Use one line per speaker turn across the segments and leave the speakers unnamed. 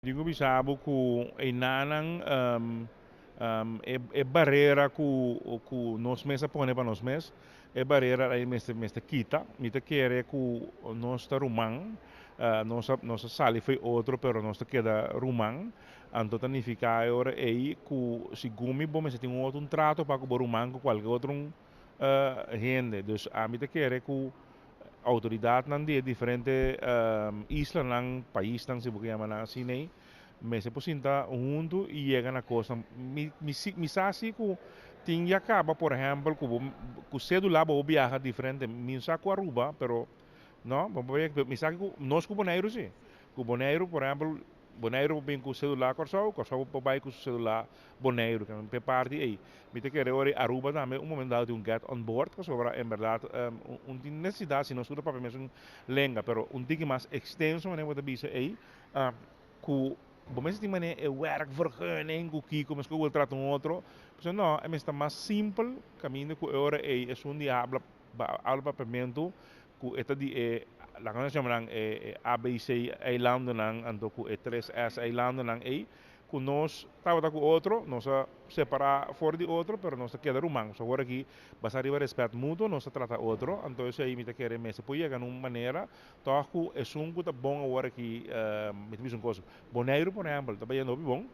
Digo bisabo ku inanang e barreira ku nos mesa pone para nos mes e barreira aí mesta kita mita querer ku nos ta rumang nossa sali foi outro pero nos queda rumang anto tanifica ora aí ku si gumi bom mas tem outro trato para ku rumang ku qualquer outro rende dus a mita querer ku autoridade nan dia diferente isla nang país nang se bukia mana sini me se posinta junto e chega na costa mi sasi ku tinha acaba por exemplo ku celular bo viaja diferente mi sa ku Aruba pero no vamos ver mi sa ku nós ku Bonaire sim ku Bonaire por exemplo Bonaire bem com celular corso po bai com celular Bonaire kan pe parte aí me te querer ore Aruba também momento dado get on board corso ora en verdad necessidade se nós tudo para mesmo lenga pero ding mais extenso né wat bisa aí ku bom mas tem mané é werkvergunning ku kiko mas ku wil tratar outro então não é mesmo mais simples caminho ku ora é dia habla papamento ku eta di la cosa chamam ABC eilanden lang ando ku E3S eilanden lang ku nós tava com outro nós separar fora de outro pero nós queda rumang so agora aqui basta arriba respeito mútuo nós trata outro então isso aí me te querer me se pode chegar numa maneira então ku é um tá bom agora aqui me te um coisa Bonaire por exemplo tá bem bom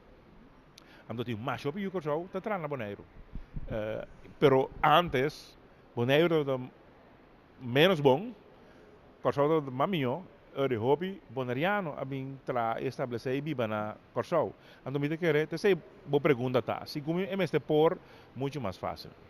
ando tive mais shopping e o coisa tá trana Bonaire pero antes Bonaire tá menos bom Korsau de mamio de hobby bonariano abin tra estabelecer biba na Korsau. Ando me querer te sei bo pergunta tá. Se como é por muito mais fácil.